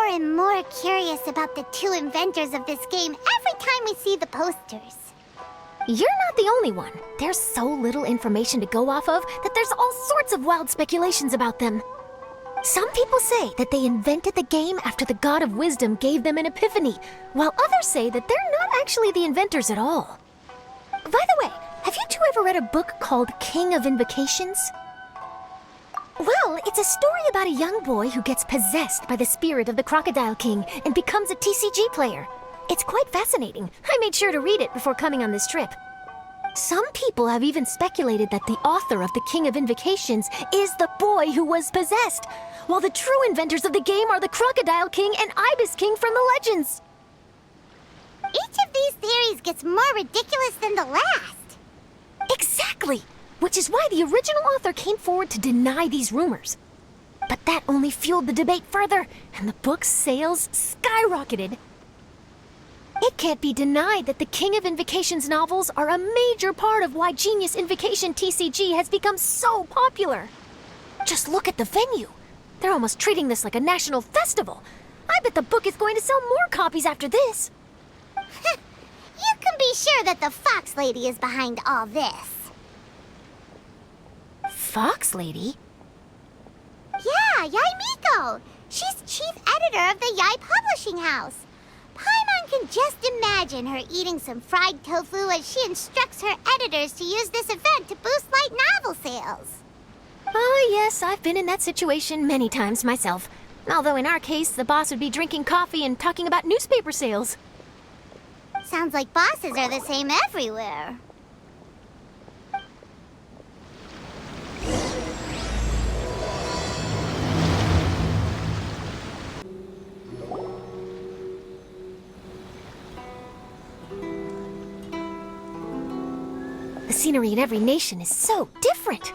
and more curious about the two inventors of this game every time we see the posters. You're not the only one. There's so little information to go off of that there's all sorts of wild speculations about them. Some people say that they invented the game after the God of Wisdom gave them an epiphany, while others say that they're not actually the inventors at all. By the way, have you two ever read a book called King of Invocations? Well, it's a story about a young boy who gets possessed by the spirit of the Crocodile King and becomes a TCG player. It's quite fascinating. I made sure to read it before coming on this trip. Some people have even speculated that the author of the King of Invocations is the boy who was possessed, while the true inventors of the game are the Crocodile King and Ibis King from the legends. Each of these theories gets more ridiculous than the last. Exactly! Which is why the original author came forward to deny these rumors. But that only fueled the debate further, and the book's sales skyrocketed. It can't be denied that the King of Invocations novels are a major part of why Genius Invocation TCG has become so popular. Just look at the venue. They're almost treating this like a national festival. I bet the book is going to sell more copies after this. You can be sure that the Fox Lady is behind all this. Fox Lady? Yeah, Yai Miko. She's chief editor of the Yai Publishing House. Paimon can just imagine her eating some fried tofu as she instructs her editors to use this event to boost light novel sales. Oh yes, I've been in that situation many times myself. Although in our case, the boss would be drinking coffee and talking about newspaper sales. Sounds like bosses are the same everywhere. The scenery in every nation is so different.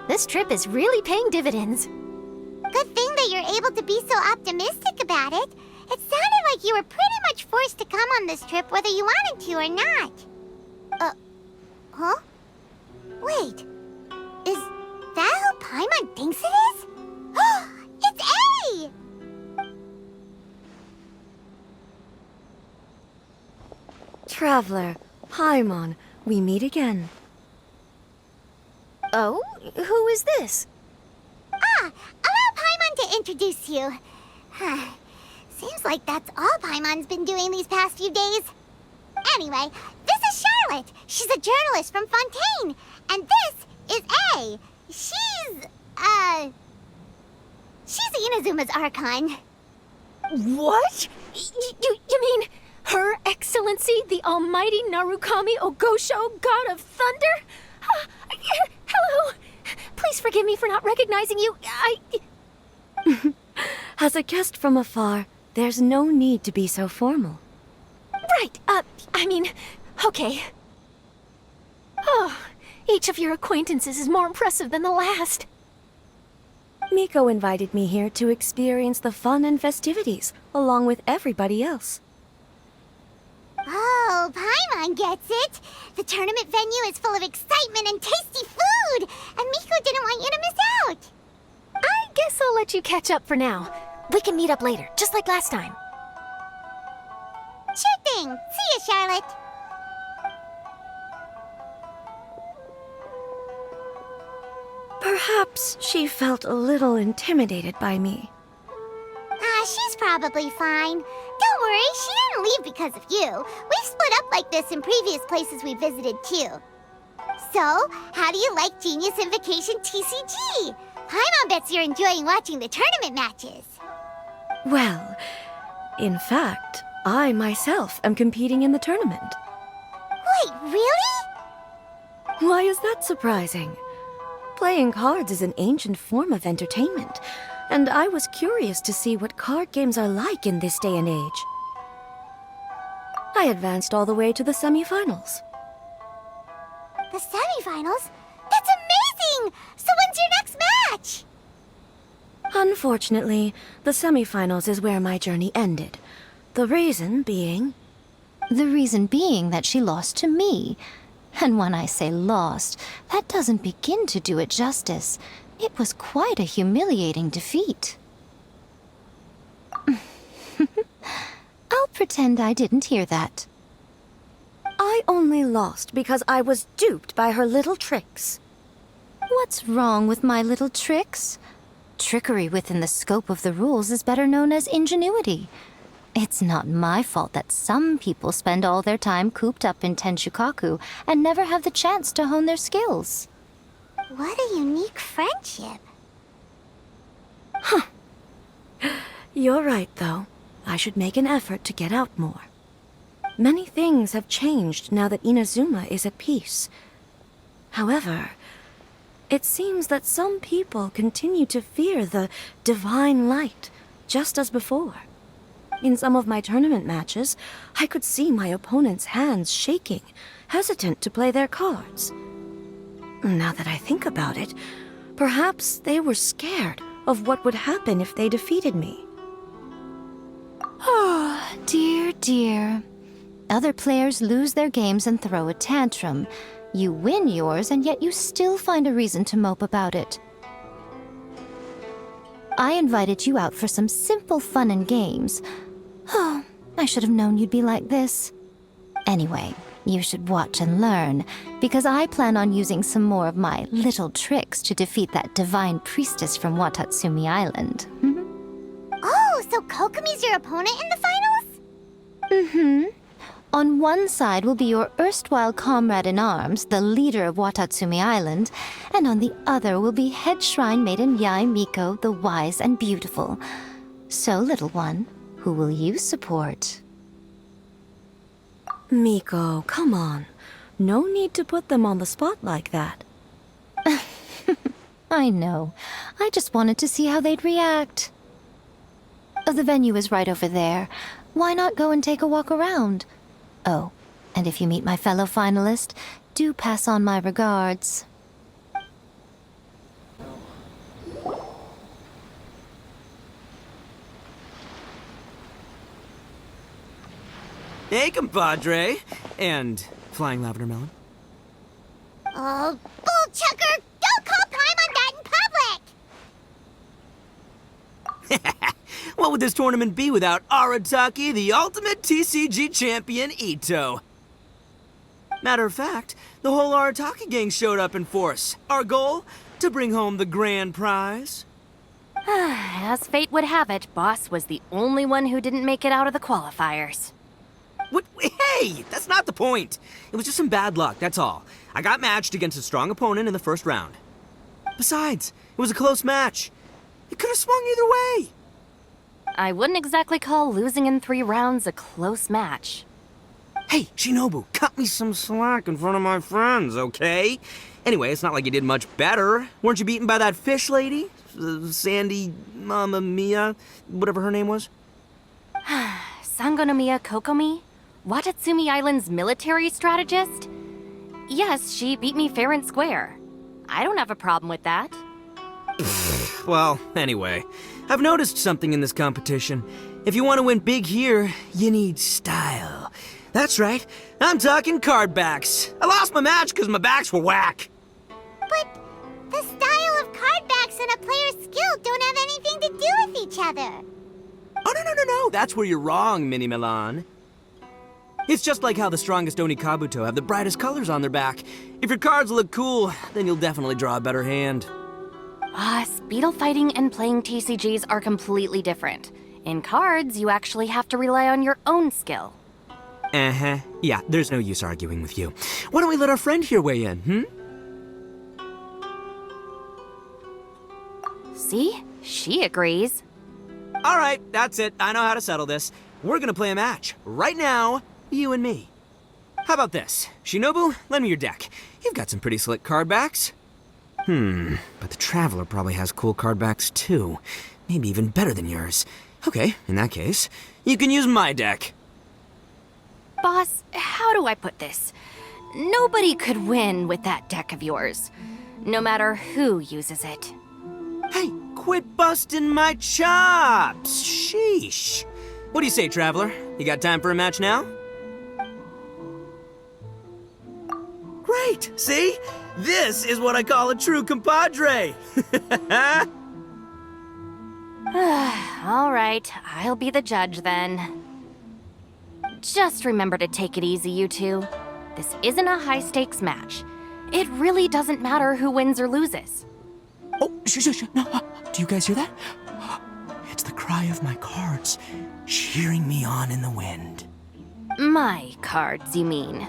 This trip is really paying dividends. Good thing that you're able to be so optimistic about it. It sounded like you were pretty much forced to come on this trip whether you wanted to or not. Huh? Wait. Is that who Paimon thinks it is? It's A! Traveler, Paimon, we meet again. Oh? Who is this? Allow Paimon to introduce you. Seems like that's all Paimon's been doing these past few days. Anyway, this is Charlotte. She's a journalist from Fontaine. And this is A. She's Inazuma's Archon. What? You mean Her Excellency, the Almighty Narukami Ogosho, God of Thunder? Hello. Please forgive me for not recognizing you. As a guest from afar, there's no need to be so formal. Right, okay. Oh, each of your acquaintances is more impressive than the last. Miko invited me here to experience the fun and festivities, along with everybody else. Oh, Paimon gets it. The tournament venue is full of excitement and tasty food, and Miko didn't want you to miss out. I guess I'll let you catch up for now. We can meet up later, just like last time. Sure thing. See you, Charlotte. Perhaps she felt a little intimidated by me. She's probably fine. Don't worry, she didn't leave because of you. We've split up like this in previous places we visited, too. So, how do you like Genius Invocation TCG? Paimon bets you're enjoying watching the tournament matches. Well, in fact, I myself am competing in the tournament. Wait, really? Why is that surprising? Playing cards is an ancient form of entertainment, and I was curious to see what card games are like in this day and age. I advanced all the way to the semifinals. The semifinals? That's amazing! So when's your next match? Unfortunately, the semifinals is where my journey ended. The reason being... The reason being that she lost to me. And when I say lost, that doesn't begin to do it justice. It was quite a humiliating defeat. pretend I didn't hear that. I only lost because I was duped by her little tricks. What's wrong with my little tricks? Trickery within the scope of the rules is better known as ingenuity. It's not my fault that some people spend all their time cooped up in Tenshukaku and never have the chance to hone their skills. What a unique friendship. You're right, though. I should make an effort to get out more. Many things have changed now that Inazuma is at peace. However, it seems that some people continue to fear the divine light, just as before. In some of my tournament matches, I could see my opponent's hands shaking, hesitant to play their cards. Now that I think about it, perhaps they were scared of what would happen if they defeated me. Oh, dear, dear. Other players lose their games and throw a tantrum. You win yours, and yet you still find a reason to mope about it. I invited you out for some simple fun and games. Oh, I should have known you'd be like this. Anyway, you should watch and learn, because I plan on using some more of my little tricks to defeat that divine priestess from Watatsumi Island. Oh, so Kokomi's your opponent in the finals? On one side will be your erstwhile comrade-in-arms, the leader of Watatsumi Island, and on the other will be head shrine maiden Yae Miko, the wise and beautiful. So, little one, who will you support? Miko, come on. No need to put them on the spot like that. I know. I just wanted to see how they'd react. The venue is right over there. Why not go and take a walk around? Oh, and if you meet my fellow finalist, do pass on my regards. Hey, compadre. And Flying Lavender Melon. Oh, bull chucker! Don't call time on that in public! What would this tournament be without Arataki, the ultimate TCG champion, Ito? Matter of fact, the whole Arataki gang showed up in force. Our goal? To bring home the grand prize. As fate would have it, Boss was the only one who didn't make it out of the qualifiers. What? Hey, that's not the point. It was just some bad luck, that's all. I got matched against a strong opponent in the first round. Besides, it was a close match. It could have swung either way. I wouldn't exactly call losing in 3 rounds a close match. Hey, Shinobu, cut me some slack in front of my friends, okay? Anyway, it's not like you did much better. Weren't you beaten by that fish lady? Sandy, Mamma Mia, whatever her name was? Sangonomiya Kokomi? Watatsumi Island's military strategist? Yes, she beat me fair and square. I don't have a problem with that. Well, anyway, I've noticed something in this competition. If you want to win big here, you need style. That's right, I'm talking card backs. I lost my match because my backs were whack. But the style of card backs and a player's skill don't have anything to do with each other. Oh, no, that's where you're wrong, Mini Milan. It's just like how the strongest Oni Kabuto have the brightest colors on their back. If your cards look cool, then you'll definitely draw a better hand. Speedle fighting and playing TCGs are completely different. In cards, you actually have to rely on your own skill. Uh-huh. Yeah, there's no use arguing with you. Why don't we let our friend here weigh in, See? She agrees. All right, that's it. I know how to settle this. We're gonna play a match. Right now, you and me. How about this? Shinobu, lend me your deck. You've got some pretty slick card backs. But the Traveler probably has cool card backs too. Maybe even better than yours. Okay, in that case, you can use my deck. Boss, how do I put this? Nobody could win with that deck of yours, no matter who uses it. Hey, quit busting my chops! Sheesh. What do you say, Traveler? You got time for a match now? Great! See? This is what I call a true compadre! All right, I'll be the judge then. Just remember to take it easy, you two. This isn't a high-stakes match. It really doesn't matter who wins or loses. Oh, shh. No, do you guys hear that? It's the cry of my cards, cheering me on in the wind. My cards, you mean?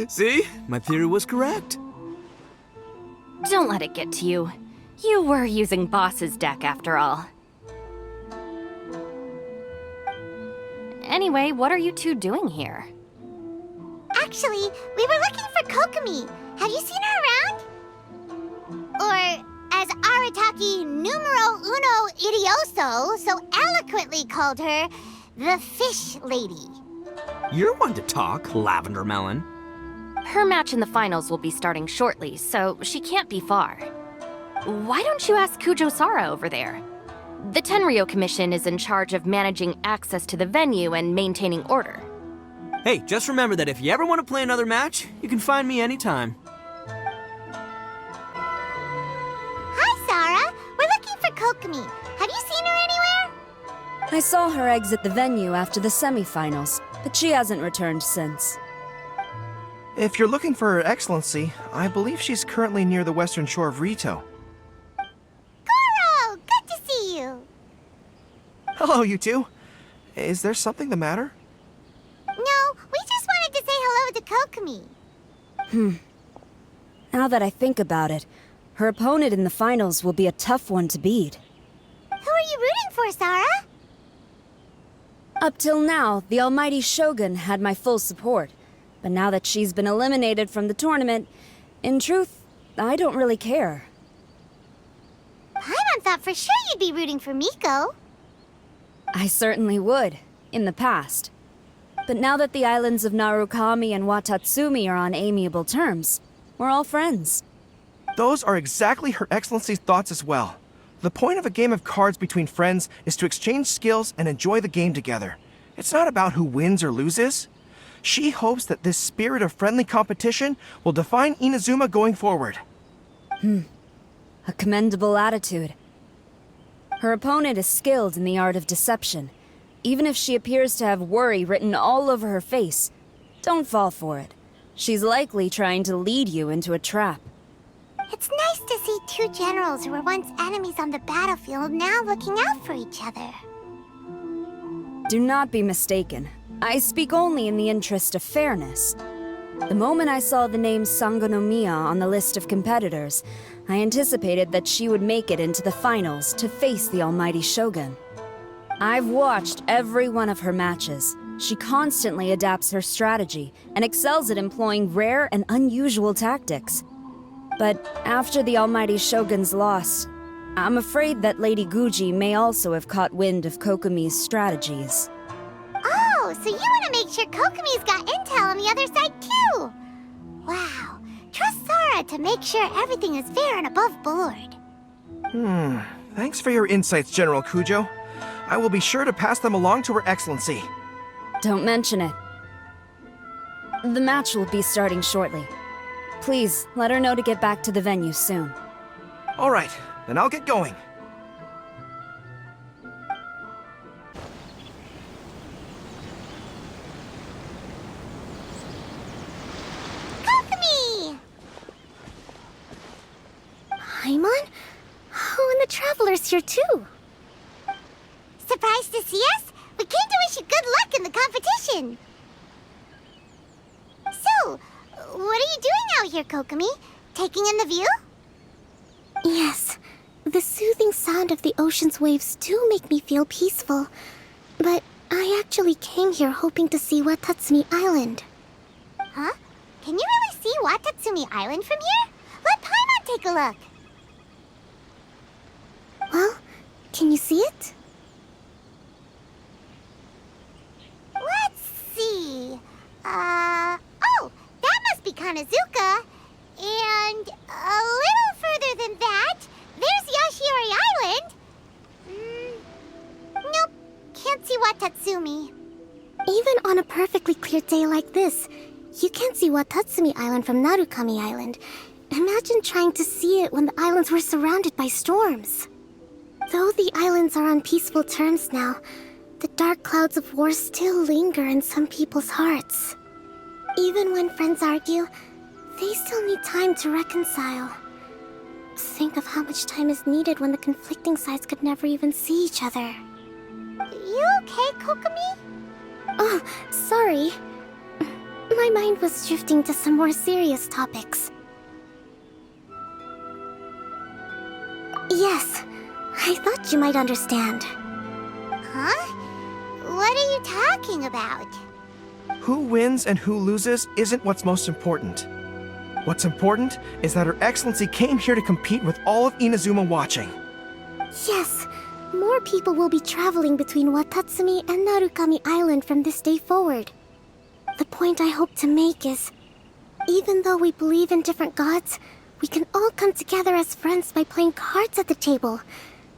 See? My theory was correct. Don't let it get to you. You were using Boss's deck after all. Anyway, what are you two doing here? Actually, we were looking for Kokomi. Have you seen her around? Or, as Arataki numero uno idioso so eloquently called her, the Fish Lady. You're one to talk, Lavender Melon. Her match in the finals will be starting shortly, so she can't be far. Why don't you ask Kujo-Sara over there? The Tenryo Commission is in charge of managing access to the venue and maintaining order. Hey, just remember that if you ever want to play another match, you can find me anytime. Hi, Sara. We're looking for Kokomi. Have you seen her anywhere? I saw her exit the venue after the semifinals, but she hasn't returned since. If you're looking for Her Excellency, I believe she's currently near the western shore of Rito. Goro, good to see you. Hello, you two. Is there something the matter? No, we just wanted to say hello to Kokomi. Now that I think about it, her opponent in the finals will be a tough one to beat. Who are you rooting for, Sara? Up till now, the almighty Shogun had my full support. But now that she's been eliminated from the tournament, in truth, I don't really care. Paimon thought for sure you'd be rooting for Miko. I certainly would, in the past. But now that the islands of Narukami and Watatsumi are on amiable terms, we're all friends. Those are exactly Her Excellency's thoughts as well. The point of a game of cards between friends is to exchange skills and enjoy the game together. It's not about who wins or loses. She hopes that this spirit of friendly competition will define Inazuma going forward. A commendable attitude. Her opponent is skilled in the art of deception. Even if she appears to have worry written all over her face, don't fall for it. She's likely trying to lead you into a trap. It's nice to see two generals who were once enemies on the battlefield now looking out for each other. Do not be mistaken. I speak only in the interest of fairness. The moment I saw the name Sangonomiya on the list of competitors, I anticipated that she would make it into the finals to face the almighty Shogun. I've watched every one of her matches. She constantly adapts her strategy and excels at employing rare and unusual tactics. But after the almighty Shogun's loss, I'm afraid that Lady Guji may also have caught wind of Kokomi's strategies. Oh, so you want to make sure Kokomi's got intel on the other side too? Wow. Trust Sara to make sure everything is fair and above board. Thanks for your insights, General Kujo. I will be sure to pass them along to Her Excellency. Don't mention it. The match will be starting shortly. Please, let her know to get back to the venue soon. All right, then I'll get going. Kokomi! Paimon? Oh, and the Traveler's here too. Surprised to see us? We came to wish you good luck in the competition. So, what are you doing out here, Kokomi? Taking in the view? Yes, the soothing sound of the ocean's waves do make me feel peaceful. But I actually came here hoping to see Watatsumi Island. Huh? Can you really see Watatsumi Island from here? Let Paimon take a look. Well, can you see it? Let's see. Oh, that must be Kanazuka. And a little further than that, there's Yashiori Island. Nope, can't see Watatsumi. Even on a perfectly clear day like this, you can't see Watatsumi Island from Narukami Island. Imagine trying to see it when the islands were surrounded by storms. Though the islands are on peaceful terms now, the dark clouds of war still linger in some people's hearts. Even when friends argue, they still need time to reconcile. Think of how much time is needed when the conflicting sides could never even see each other. You okay, Kokomi? Oh, sorry. My mind was drifting to some more serious topics. Yes, I thought you might understand. Huh? What are you talking about? Who wins and who loses isn't what's most important. What's important is that Her Excellency came here to compete with all of Inazuma watching. Yes, more people will be traveling between Watatsumi and Narukami Island from this day forward. The point I hope to make is, even though we believe in different gods, we can all come together as friends by playing cards at the table.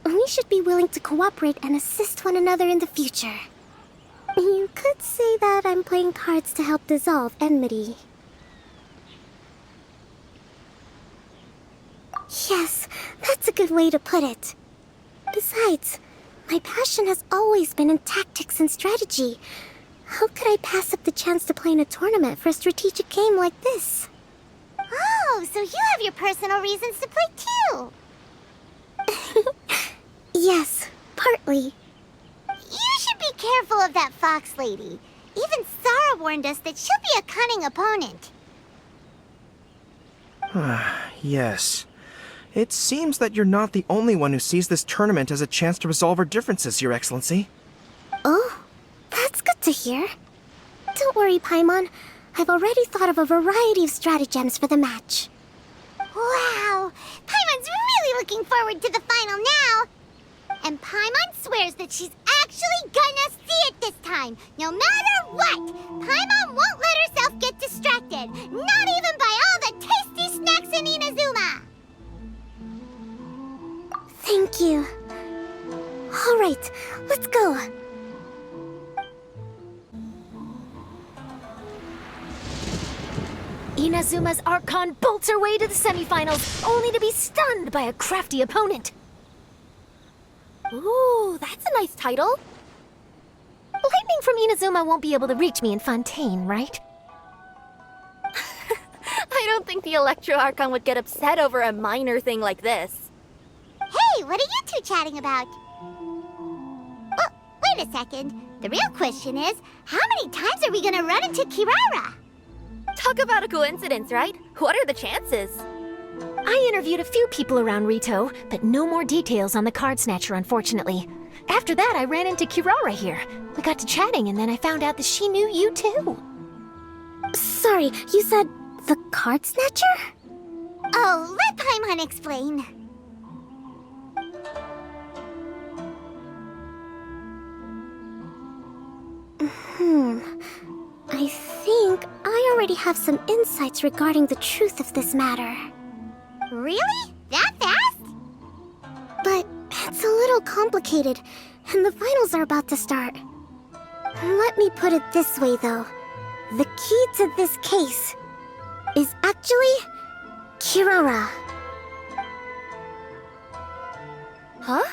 We should be willing to cooperate and assist one another in the future. You could say that I'm playing cards to help dissolve enmity. Yes, that's a good way to put it. Besides, my passion has always been in tactics and strategy. How could I pass up the chance to play in a tournament for a strategic game like this? Oh, so you have your personal reasons to play too. Yes, partly. You should be careful of that fox lady. Even Sarah warned us that she'll be a cunning opponent. Yes. It seems that you're not the only one who sees this tournament as a chance to resolve our differences, Your Excellency. Oh, that's good to hear. Don't worry, Paimon. I've already thought of a variety of stratagems for the match. Wow! Paimon's really looking forward to the final now! And Paimon swears that she's actually gonna see it this time, no matter what! Paimon won't let herself get distracted, not even by all the tasty snacks in Inazuma! Thank you. All right, let's go. Inazuma's Archon bolts her way to the semifinals, only to be stunned by a crafty opponent. Ooh, that's a nice title. Lightning from Inazuma won't be able to reach me in Fontaine, right? I don't think the Electro Archon would get upset over a minor thing like this. Hey, what are you two chatting about? Oh, wait a second. The real question is, how many times are we gonna run into Kirara? Talk about a coincidence, right? What are the chances? I interviewed a few people around Rito, but no more details on the card snatcher, unfortunately. After that, I ran into Kirara here. We got to chatting, and then I found out that she knew you too. Sorry, you said the card snatcher? Oh, let Paimon explain. I think I already have some insights regarding the truth of this matter. Really? That fast? But it's a little complicated, and the finals are about to start. Let me put it this way, though. The key to this case is actually Kirara. Huh?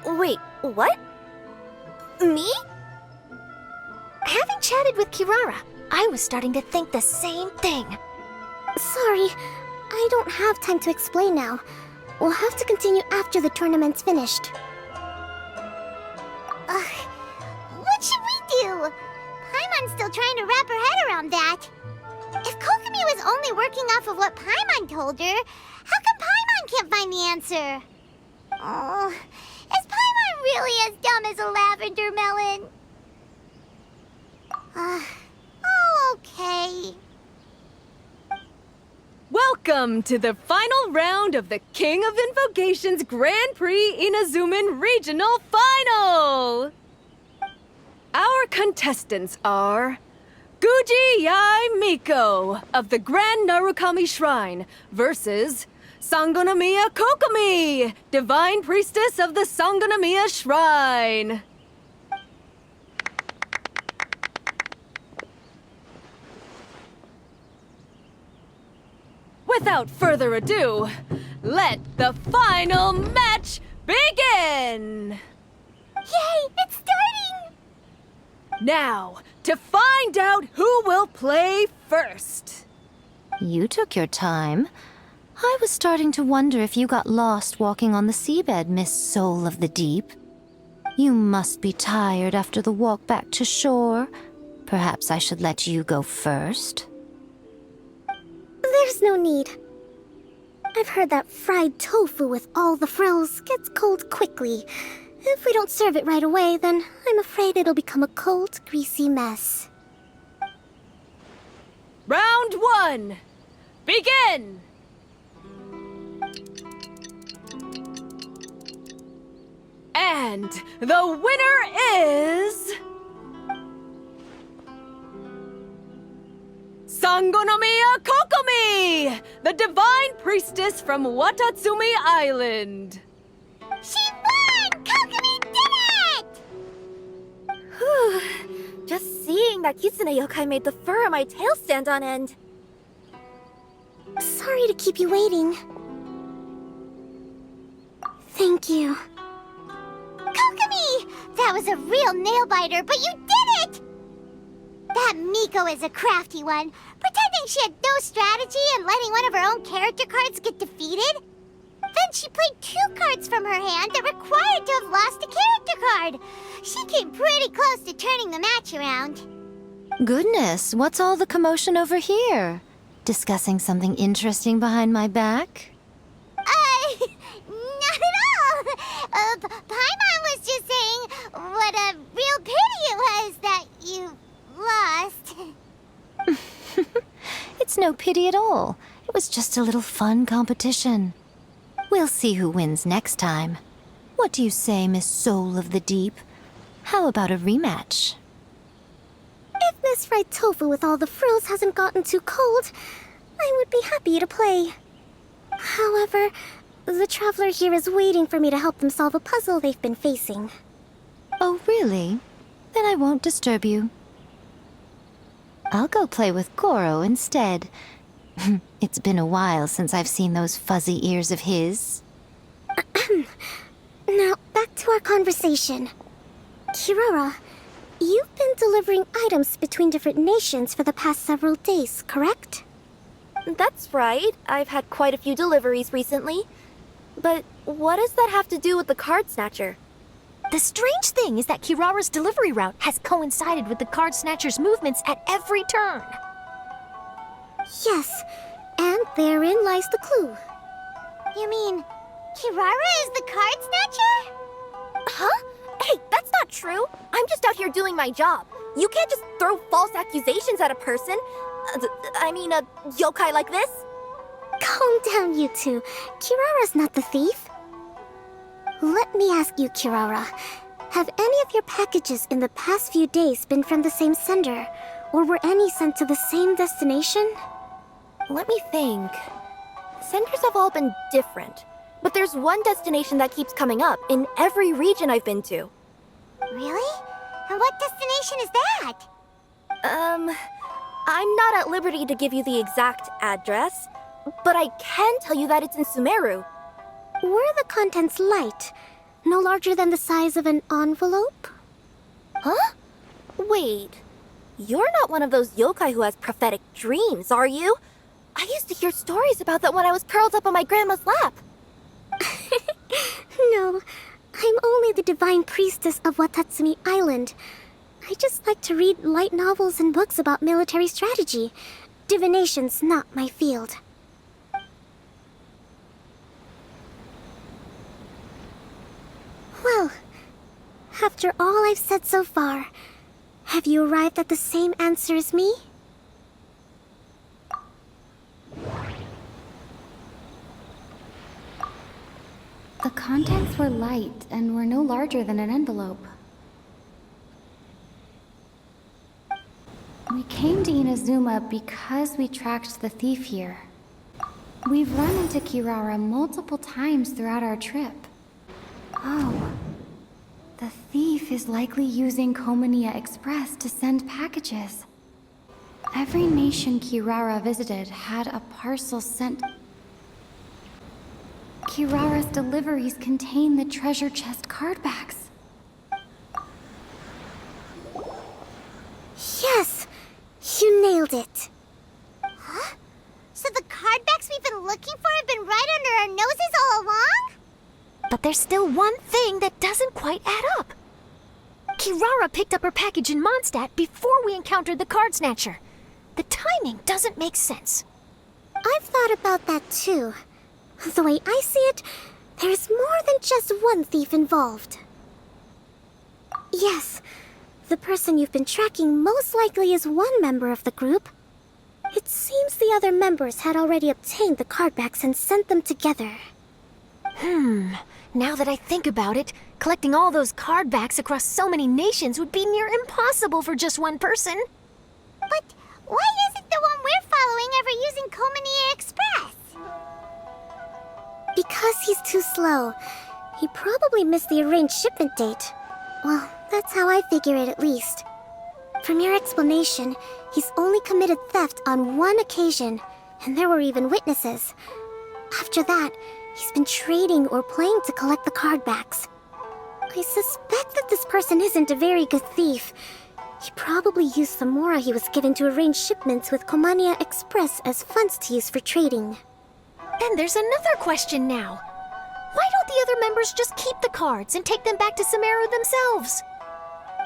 Wait, what? Me? Having chatted with Kirara, I was starting to think the same thing. Sorry, I don't have time to explain now. We'll have to continue after the tournament's finished. What should we do? Paimon's still trying to wrap her head around that. If Kokomi was only working off of what Paimon told her, how come Paimon can't find the answer? Oh, is Paimon really as dumb as a lavender melon? Okay. Welcome to the final round of the King of Invocation's Grand Prix Inazuman Regional Final! Our contestants are Guji Yai Miko of the Grand Narukami Shrine versus Sangonomiya Kokomi, Divine Priestess of the Sangonomiya Shrine. Without further ado, let the final match begin! Yay, it's starting! Now, to find out who will play first. You took your time. I was starting to wonder if you got lost walking on the seabed, Miss Soul of the Deep. You must be tired after the walk back to shore. Perhaps I should let you go first. There's no need. I've heard that fried tofu with all the frills gets cold quickly. If we don't serve it right away, then I'm afraid it'll become a cold, greasy mess. Round 1, begin! And the winner is... Sangonomiya Kokomi, the divine priestess from Watatsumi Island. She won! Kokomi did it! Just seeing that Kitsune yokai made the fur on my tail stand on end. Sorry to keep you waiting. Thank you. Kokomi! That was a real nail-biter, but you did it! That Miko is a crafty one, pretending she had no strategy and letting one of her own character cards get defeated. Then she played 2 cards from her hand that required to have lost a character card. She came pretty close to turning the match around. Goodness, what's all the commotion over here? Discussing something interesting behind my back? Not at all. Paimon was just saying what a real pity it was that you lost. It's no pity at all. It was just a little fun competition. We'll see who wins next time. What do you say, Miss Soul of the Deep? How about a rematch? If Miss Fried Tofu with all the frills hasn't gotten too cold, I would be happy to play. However, the traveler here is waiting for me to help them solve a puzzle they've been facing. Oh, really? Then I won't disturb you. I'll go play with Goro instead. It's been a while since I've seen those fuzzy ears of his. Now, back to our conversation. Kirara, you've been delivering items between different nations for the past several days, correct? That's right. I've had quite a few deliveries recently. But what does that have to do with the card snatcher? The strange thing is that Kirara's delivery route has coincided with the card snatcher's movements at every turn. Yes, and therein lies the clue. You mean, Kirara is the card snatcher? Huh? Hey, that's not true. I'm just out here doing my job. You can't just throw false accusations at a person. I mean, a yokai like this. Calm down, you two. Kirara's not the thief. Let me ask you, Kirara. Have any of your packages in the past few days been from the same sender? Or were any sent to the same destination? Let me think. Senders have all been different. But there's one destination that keeps coming up in every region I've been to. Really? And what destination is that? I'm not at liberty to give you the exact address, but I can tell you that it's in Sumeru. Were the contents light? No larger than the size of an envelope? Huh? Wait. You're not one of those yokai who has prophetic dreams, are you? I used to hear stories about that when I was curled up on my grandma's lap. No, I'm only the divine priestess of Watatsumi Island. I just like to read light novels and books about military strategy. Divination's not my field. Well, after all I've said so far, have you arrived at the same answer as me? The contents were light and were no larger than an envelope. We came to Inazuma because we tracked the thief here. We've run into Kirara multiple times throughout our trip. Oh. The thief is likely using Komaniya Express to send packages. Every nation Kirara visited had a parcel sent. Kirara's deliveries contain the treasure chest card backs. Yes! You nailed it! Huh? So the card backs we've been looking for have been right under our noses all along? But there's still one thing that doesn't quite add up. Kirara picked up her package in Mondstadt before we encountered the card snatcher. The timing doesn't make sense. I've thought about that too. The way I see it, there's more than just one thief involved. Yes, the person you've been tracking most likely is one member of the group. It seems the other members had already obtained the card backs and sent them together. Now that I think about it, collecting all those card backs across so many nations would be near impossible for just one person. But why isn't the one we're following ever using Komania Express? Because he's too slow. He probably missed the arranged shipment date. Well, that's how I figure it at least. From your explanation, he's only committed theft on one occasion, and there were even witnesses. After that, he's been trading or playing to collect the card backs. I suspect that this person isn't a very good thief. He probably used the mora he was given to arrange shipments with Komania Express as funds to use for trading. Then there's another question now. Why don't the other members just keep the cards and take them back to Sumeru themselves?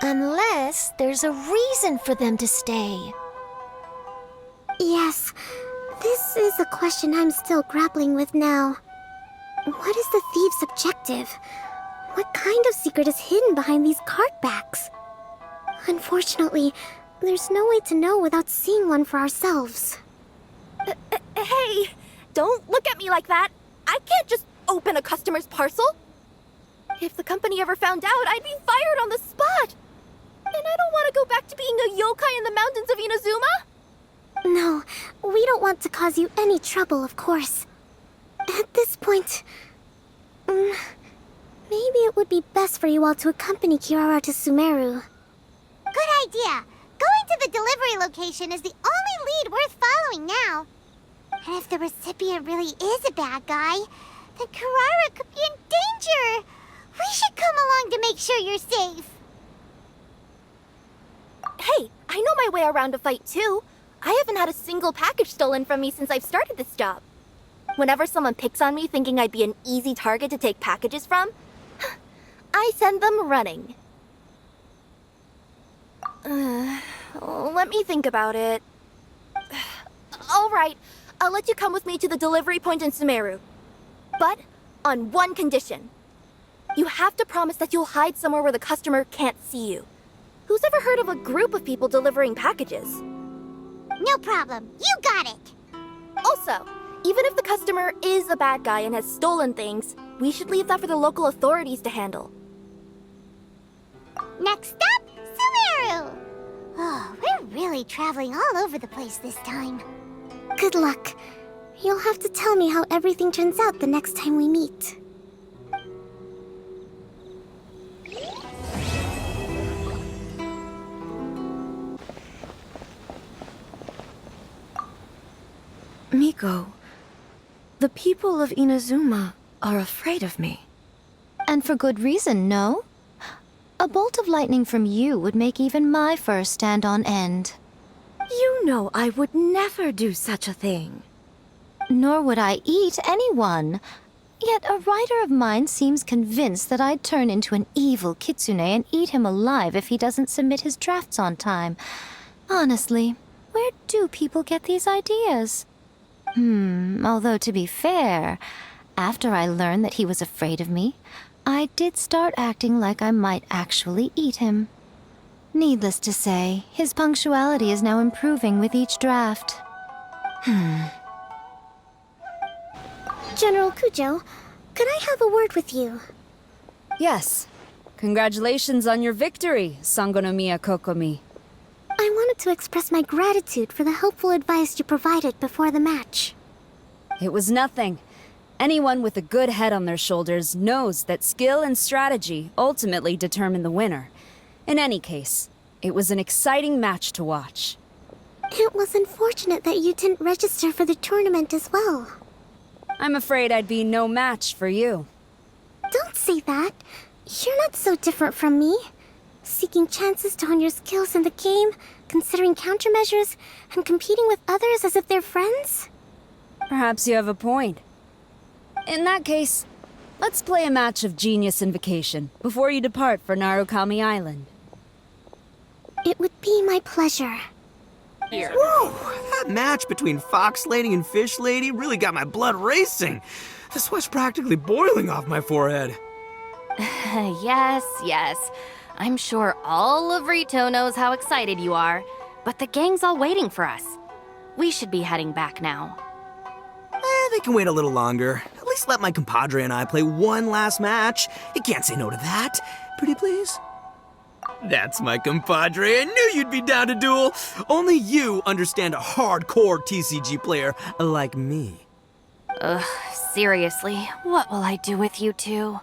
Unless there's a reason for them to stay. Yes, this is a question I'm still grappling with now. What is the thief's objective? What kind of secret is hidden behind these card backs? Unfortunately, there's no way to know without seeing one for ourselves. Hey, don't look at me like that. I can't just open a customer's parcel. If the company ever found out, I'd be fired on the spot. And I don't want to go back to being a yokai in the mountains of Inazuma. No, we don't want to cause you any trouble, of course. At this point, maybe it would be best for you all to accompany Kirara to Sumeru. Good idea. Going to the delivery location is the only lead worth following now. And if the recipient really is a bad guy, then Kirara could be in danger. We should come along to make sure you're safe. Hey, I know my way around a fight too. I haven't had a single package stolen from me since I've started this job. Whenever someone picks on me thinking I'd be an easy target to take packages from, I send them running. Let me think about it. All right, I'll let you come with me to the delivery point in Sumeru. But on one condition. You have to promise that you'll hide somewhere where the customer can't see you. Who's ever heard of a group of people delivering packages? No problem. You got it. Also, even if the customer is a bad guy and has stolen things, we should leave that for the local authorities to handle. Next up, Sumeru! Oh, we're really traveling all over the place this time. Good luck. You'll have to tell me how everything turns out the next time we meet. Miko, the people of Inazuma are afraid of me. And for good reason, no? A bolt of lightning from you would make even my fur stand on end. You know I would never do such a thing. Nor would I eat anyone. Yet a writer of mine seems convinced that I'd turn into an evil kitsune and eat him alive if he doesn't submit his drafts on time. Honestly, where do people get these ideas? Although to be fair, after I learned that he was afraid of me, I did start acting like I might actually eat him. Needless to say, his punctuality is now improving with each draft. General Kujo, could I have a word with you? Yes. Congratulations on your victory, Sangonomiya Kokomi. I wanted to express my gratitude for the helpful advice you provided before the match. It was nothing. Anyone with a good head on their shoulders knows that skill and strategy ultimately determine the winner. In any case, it was an exciting match to watch. It was unfortunate that you didn't register for the tournament as well. I'm afraid I'd be no match for you. Don't say that. You're not so different from me. Seeking chances to hone your skills in the game, considering countermeasures, and competing with others as if they're friends? Perhaps you have a point. In that case, let's play a match of Genius Invocation before you depart for Narukami Island. It would be my pleasure. Whoa! That match between Fox Lady and Fish Lady really got my blood racing. The sweat's practically boiling off my forehead. Yes. I'm sure all of Rito knows how excited you are, but the gang's all waiting for us. We should be heading back now. They can wait a little longer. At least let my compadre and I play one last match. You can't say no to that. Pretty please? That's my compadre. I knew you'd be down to duel. Only you understand a hardcore TCG player like me. Ugh, seriously, what will I do with you two?